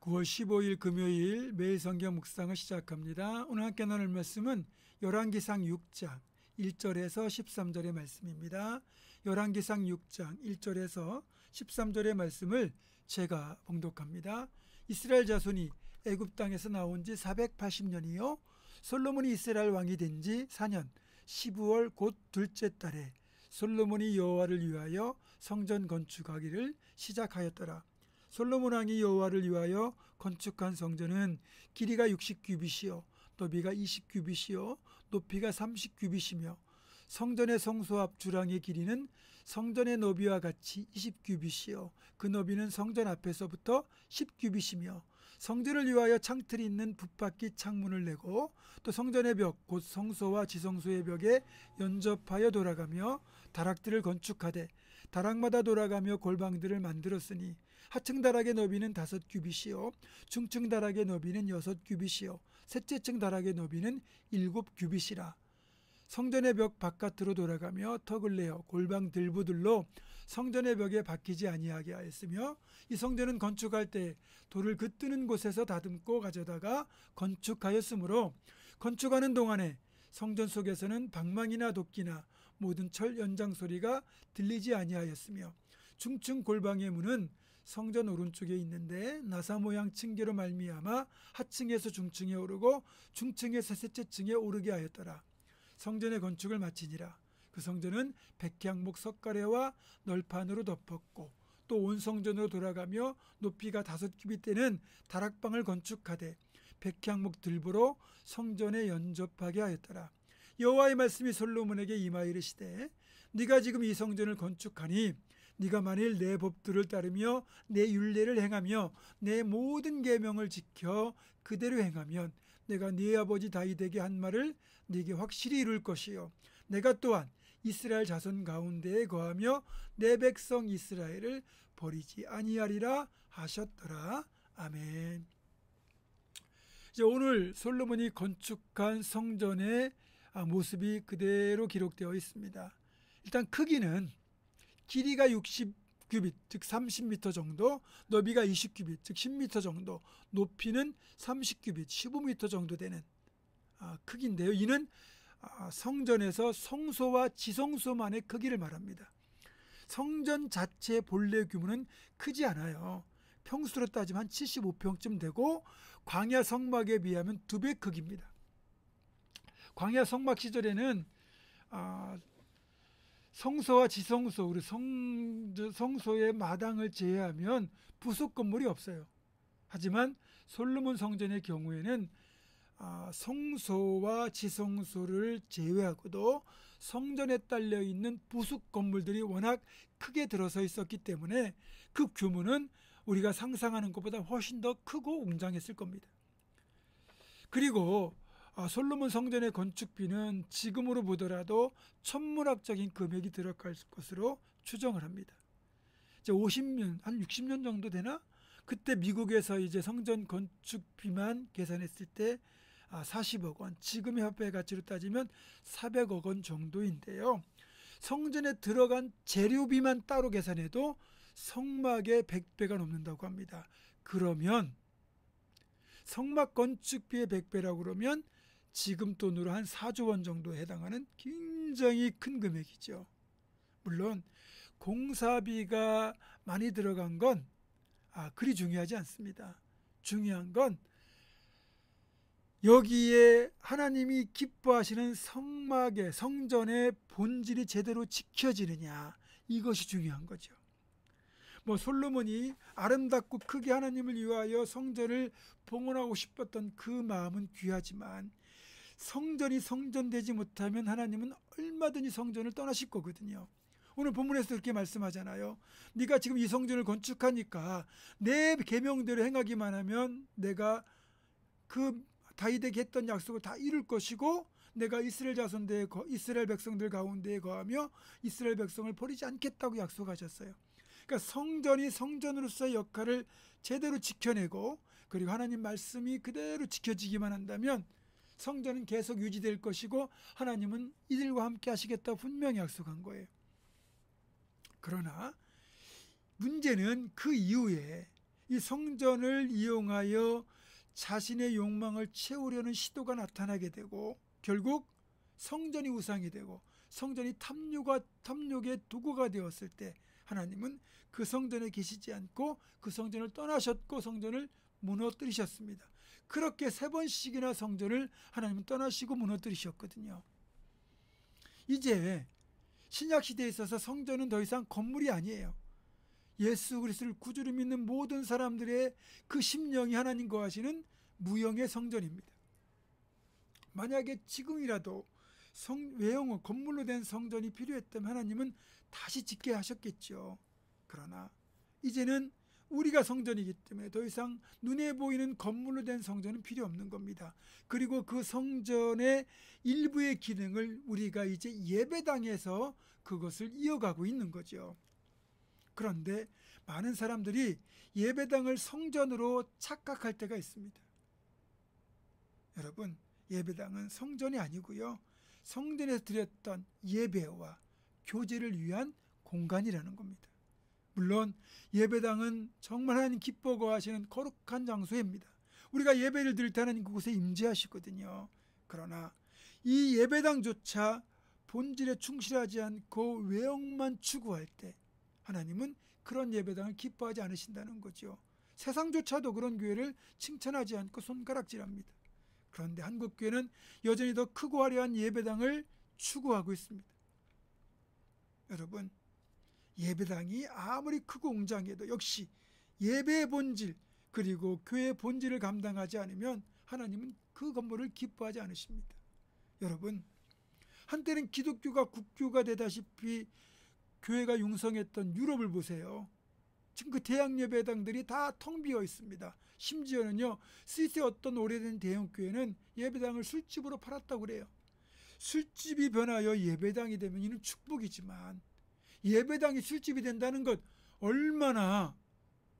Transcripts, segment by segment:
9월 15일 금요일 매일 성경 묵상을 시작합니다. 오늘 함께 나눌 말씀은 열왕기상 6장 1절에서 13절의 말씀입니다. 열왕기상 6장 1절에서 13절의 말씀을 제가 봉독합니다. 이스라엘 자손이 애굽 땅에서 나온 지 480년이요 솔로몬이 이스라엘 왕이 된 지 4년 12월 곧 둘째 달에 솔로몬이 여호와를 위하여 성전 건축하기를 시작하였더라. 솔로몬 왕이 여호와를 위하여 건축한 성전은 길이가 60규빗이요 너비가 20규빗이요 높이가 30규빗이며 성전의 성소 앞 주랑의 길이는 성전의 너비와 같이 20규빗이요 그 너비는 성전 앞에서부터 10규빗이며 성전을 위하여 창틀이 있는 붙박이 창문을 내고 또 성전의 벽 곧 성소와 지성소의 벽에 연접하여 돌아가며 다락들을 건축하되 다락마다 돌아가며 골방들을 만들었으니 하층 다락의 너비는 5규빗이요 중층 다락의 너비는 6규빗이요 셋째층 다락의 너비는 7규빗이라. 성전의 벽 바깥으로 돌아가며 턱을 내어 골방 들부들로 성전의 벽에 박히지 아니하게 하였으며 이 성전은 건축할 때 돌을 그 뜨는 곳에서 다듬고 가져다가 건축하였으므로 건축하는 동안에 성전 속에서는 방망이나 도끼나 모든 철 연장 소리가 들리지 아니하였으며 중층 골방의 문은 성전 오른쪽에 있는데 나사 모양 층계로 말미암아 하층에서 중층에 오르고 중층에서 셋째 층에 오르게 하였더라. 성전의 건축을 마치니라. 그 성전은 백향목 석가래와 널판으로 덮었고 또 온 성전으로 돌아가며 높이가 5규빗 되는 다락방을 건축하되 백향목 들보로 성전에 연접하게 하였더라. 여호와의 말씀이 솔로몬에게 임하여 이르시되 네가 지금 이 성전을 건축하니 네가 만일 내 법들을 따르며 내 율례를 행하며 내 모든 계명을 지켜 그대로 행하면 내가 네 아버지 다윗에게 한 말을 네게 확실히 이룰 것이요 내가 또한 이스라엘 자손 가운데에 거하며 내 백성 이스라엘을 버리지 아니하리라 하셨더라. 아멘. 이제 오늘 솔로몬이 건축한 성전의 모습이 그대로 기록되어 있습니다. 일단 크기는 길이가 60규빗 즉 30m 정도, 너비가 20규빗 즉 10m 정도, 높이는 30규빗 15m 정도 되는 크기인데요. 이는 성전에서 성소와 지성소만의 크기를 말합니다. 성전 자체의 본래 규모는 크지 않아요. 평수로 따지면 한 75평쯤 되고 광야 성막에 비하면 2배 크기입니다. 광야 성막 시절에는 성소와 지성소, 우리 성소의 마당을 제외하면 부속 건물이 없어요. 하지만 솔로몬 성전의 경우에는 성소와 지성소를 제외하고도 성전에 딸려 있는 부속 건물들이 워낙 크게 들어서 있었기 때문에 그 규모는 우리가 상상하는 것보다 훨씬 더 크고 웅장했을 겁니다. 그리고 솔로몬 성전의 건축비는 지금으로 보더라도 천문학적인 금액이 들어갈 것으로 추정을 합니다. 이제 50년, 한 60년 정도 되나? 그때 미국에서 이제 성전 건축비만 계산했을 때 40억 원, 지금의 화폐 가치로 따지면 400억 원 정도인데요. 성전에 들어간 재료비만 따로 계산해도 성막의 100배가 넘는다고 합니다. 그러면 성막 건축비의 100배라고 그러면 지금 돈으로 한 4조 원 정도에 해당하는 굉장히 큰 금액이죠. 물론 공사비가 많이 들어간 건 그리 중요하지 않습니다. 중요한 건 여기에 하나님이 기뻐하시는 성막의 성전의 본질이 제대로 지켜지느냐, 이것이 중요한 거죠. 솔로몬이 아름답고 크게 하나님을 위하여 성전을 봉헌하고 싶었던 그 마음은 귀하지만 성전이 성전되지 못하면 하나님은 얼마든지 성전을 떠나실 거거든요. 오늘 본문에서 그렇게 말씀하잖아요. 네가 지금 이 성전을 건축하니까 내 계명대로 행하기만 하면 내가 그 다윗에게 했던 약속을 다 이룰 것이고 내가 이스라엘 자손들, 이스라엘 백성들 가운데에 거하며 이스라엘 백성을 버리지 않겠다고 약속하셨어요. 그러니까 성전이 성전으로서의 역할을 제대로 지켜내고 그리고 하나님 말씀이 그대로 지켜지기만 한다면 성전은 계속 유지될 것이고 하나님은 이들과 함께 하시겠다고 분명히 약속한 거예요. 그러나 문제는 그 이후에 이 성전을 이용하여 자신의 욕망을 채우려는 시도가 나타나게 되고 결국 성전이 우상이 되고 성전이 탐욕의 도구가 되었을 때 하나님은 그 성전에 계시지 않고 그 성전을 떠나셨고 성전을 무너뜨리셨습니다. 그렇게 3번씩이나 성전을 하나님은 떠나시고 무너뜨리셨거든요. 이제 신약시대에 있어서 성전은 더 이상 건물이 아니에요. 예수 그리스도를 구주로 믿는 모든 사람들의 그 심령이 하나님과 하시는 무형의 성전입니다. 만약에 지금이라도 외형은 건물로 된 성전이 필요했다면 하나님은 다시 짓게 하셨겠죠. 그러나 이제는 우리가 성전이기 때문에 더 이상 눈에 보이는 건물로 된 성전은 필요 없는 겁니다. 그리고 그 성전의 일부의 기능을 우리가 이제 예배당에서 그것을 이어가고 있는 거죠. 그런데 많은 사람들이 예배당을 성전으로 착각할 때가 있습니다. 여러분, 예배당은 성전이 아니고요. 성전에서 드렸던 예배와 교제를 위한 공간이라는 겁니다. 물론 예배당은 정말 하나님 기뻐 거하시는 거룩한 장소입니다. 우리가 예배를 드릴 때 하나님 그곳에 임재하시거든요. 그러나 이 예배당조차 본질에 충실하지 않고 외형만 추구할 때 하나님은 그런 예배당을 기뻐하지 않으신다는 거죠. 세상조차도 그런 교회를 칭찬하지 않고 손가락질합니다. 그런데 한국교회는 여전히 더 크고 화려한 예배당을 추구하고 있습니다. 여러분, 예배당이 아무리 크고 웅장해도 역시 예배의 본질 그리고 교회의 본질을 감당하지 않으면 하나님은 그 건물을 기뻐하지 않으십니다. 여러분, 한때는 기독교가 국교가 되다시피 교회가 융성했던 유럽을 보세요. 지금 그 대학 예배당들이 다 텅 비어 있습니다. 심지어는요, 스위스의 어떤 오래된 대형교회는 예배당을 술집으로 팔았다고 그래요. 술집이 변하여 예배당이 되면 이는 축복이지만 예배당이 술집이 된다는 것 얼마나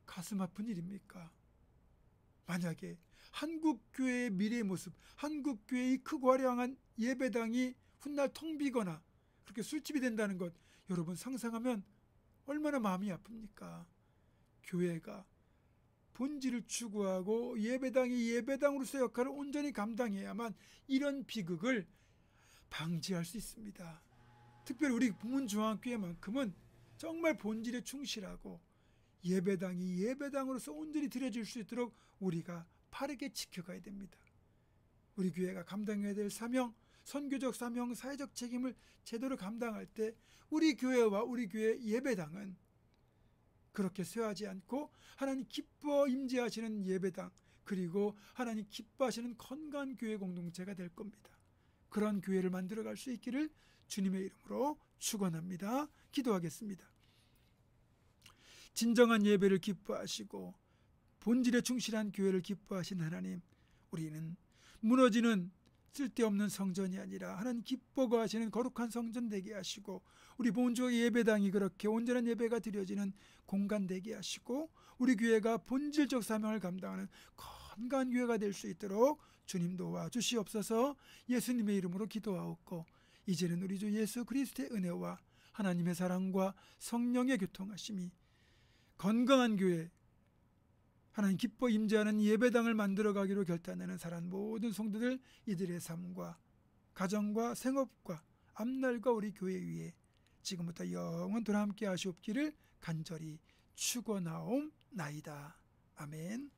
가슴 아픈 일입니까? 만약에 한국교회의 미래의 모습, 한국교회의 크고 화려한 예배당이 훗날 텅 비거나 그렇게 술집이 된다는 것 여러분 상상하면 얼마나 마음이 아픕니까? 교회가 본질을 추구하고 예배당이 예배당으로서의 역할을 온전히 감당해야만 이런 비극을 방지할 수 있습니다. 특별히 우리 부문중앙교회만큼은 정말 본질에 충실하고 예배당이 예배당으로서 온전히 드려질 수 있도록 우리가 바르게 지켜가야 됩니다. 우리 교회가 감당해야 될 사명, 선교적 사명, 사회적 책임을 제대로 감당할 때 우리 교회와 우리 교회 예배당은 그렇게 쇠하지 않고 하나님 기뻐 임재하시는 예배당 그리고 하나님 기뻐하시는 건강한 교회 공동체가 될 겁니다. 그런 교회를 만들어갈 수 있기를 주님의 이름으로 축원합니다. 기도하겠습니다. 진정한 예배를 기뻐하시고 본질에 충실한 교회를 기뻐하신 하나님, 우리는 무너지는 쓸데없는 성전이 아니라 하나님 기뻐 거하시는 거룩한 성전 되게 하시고 우리 본주의 예배당이 그렇게 온전한 예배가 드려지는 공간 되게 하시고 우리 교회가 본질적 사명을 감당하는 건강한 교회가 될 수 있도록 주님 도와주시옵소서. 예수님의 이름으로 기도하옵고 이제는 우리 주 예수 그리스도의 은혜와 하나님의 사랑과 성령의 교통하심이 건강한 교회, 하나님 기뻐 임재하는 예배당을 만들어가기로 결단하는 사랑 모든 성도들 이들의 삶과 가정과 생업과 앞날과 우리 교회 위에 지금부터 영원토록 함께 하시옵기를 간절히 축원하옵나이다. 아멘.